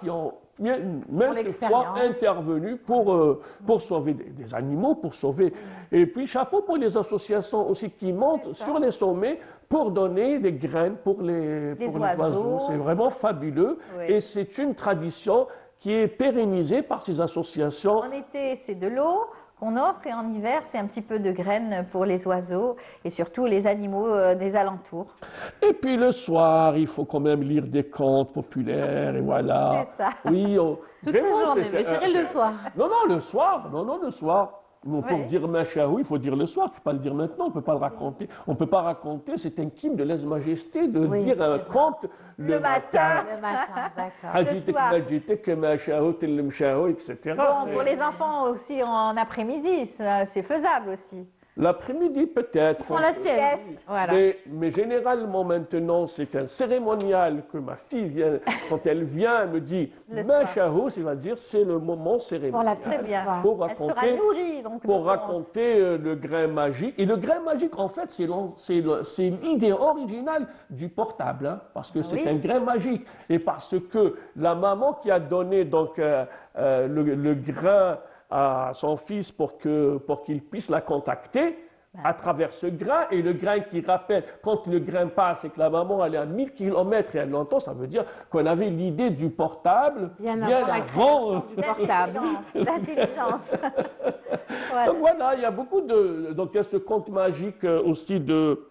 qui ont maintes fois intervenu pour sauver des animaux, pour sauver. Et puis, chapeau pour les associations aussi qui montent sur les sommets pour donner des graines pour les oiseaux. C'est vraiment fabuleux. Oui. Et c'est une tradition qui est pérennisée par ces associations. En été, c'est de l'eau qu'on offre, et en hiver, c'est un petit peu de graines pour les oiseaux et surtout les animaux des alentours. Et puis le soir, il faut quand même lire des contes populaires, et voilà. C'est ça. Oui, toute la journée, mais j'irai le soir. Non, le soir. Pour dire Machahou, il faut dire le soir, tu ne peux pas le dire maintenant, on ne peut pas le raconter. On ne peut pas raconter, c'est intime de lèse-majesté de dire un conte le matin. Le matin, d'accord. Etc. Bon, pour les enfants aussi en après-midi, c'est faisable aussi. L'après-midi peut-être. Pour la sieste. Voilà. Mais généralement maintenant, c'est un cérémonial que ma fille vient, quand elle vient, elle me dit Machahou, c'est-à-dire c'est le moment cérémonial. Très bien. Pour raconter, elle sera nourrie. Donc, pour raconter le grain magique. Et le grain magique, en fait, c'est l'idée originale du portable, hein, parce que c'est un grain magique. Et parce que la maman qui a donné donc le grain à son fils pour qu'il puisse la contacter à travers ce grain, et le grain qui rappelle, quand le grain passe et que la maman elle est à 1000 km et elle l'entend, ça veut dire qu'on avait l'idée du portable bien avant du portable. L'intelligence. Donc voilà, il y a beaucoup de... Donc il y a ce conte magique aussi de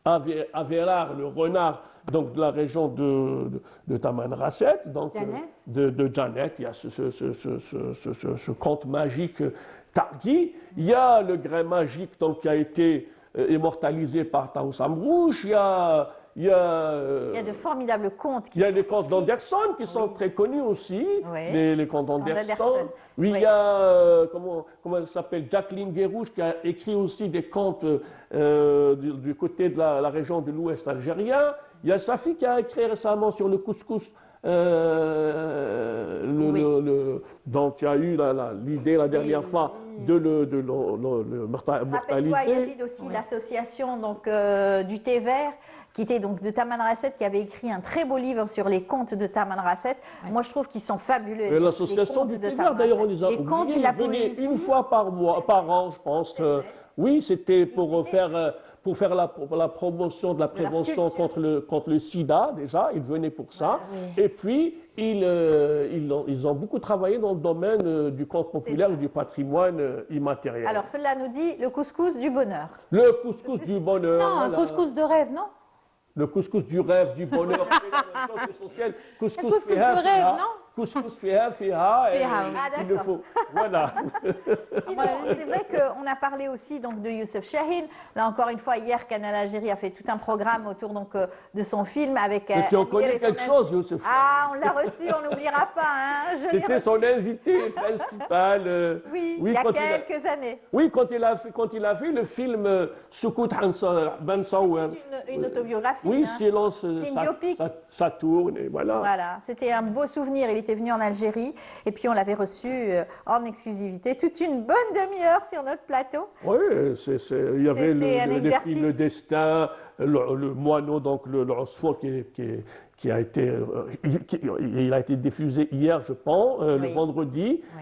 Averard, le renard, donc de la région de Tamanrasset, donc de Janet. Il y a ce conte magique Targhi. Il y a le grain magique donc, qui a été immortalisé par Taous Amrouche. Il y a de formidables contes. Il y a les contes d'Anderson qui sont très connus aussi, les contes d'Anderson. Oui, il y a, comment elle s'appelle, Jacqueline Guérouche qui a écrit aussi des contes du côté de la région de l'Ouest algérien. Il y a sa fille qui a écrit récemment sur le couscous. Donc il y a eu l'idée la dernière fois de le mortaliser. Rappelle-toi, Yazid, aussi l'association du thé vert, qui était donc de Tamanrasset, qui avait écrit un très beau livre sur les contes de Tamanrasset. Moi, je trouve qu'ils sont fabuleux. L'association du thé vert, d'ailleurs, on les a oubliés. Ils venaient une fois par an, je pense. Oui, c'était pour faire la promotion de la prévention contre le sida, déjà, ils venaient pour ça. Et puis, ils ont beaucoup travaillé dans le domaine du conte populaire et du patrimoine immatériel. Alors, Fela nous dit le couscous du bonheur. Le couscous du bonheur. Non, un couscous de rêve, non? Le couscous du rêve, du bonheur, essentiel. Couscous de rêve, non? Couscous fiha, il le faut. Voilà. Sinon, c'est vrai qu'on a parlé aussi donc, de Youssef Chahine. Là, encore une fois, hier, Canal Algérie a fait tout un programme autour donc, de son film avec... Mais tu en connais quelque chose, Youssef Chahine. Ah, on l'a reçu, on n'oubliera pas. Hein. C'était son invité principal. Oui, il y a quelques années. Oui, quand il a fait le film Soukout Ben Saouer. C'est une autobiographie. Oui, silence, c'est une biopic. Ça tourne, et voilà. Voilà, c'était un beau souvenir. Il était venu en Algérie et puis on l'avait reçu en exclusivité toute une bonne demi-heure sur notre plateau. Oui, il y avait le destin, le moineau, donc le Osfor qui a été diffusé hier, je pense, le vendredi. Oui.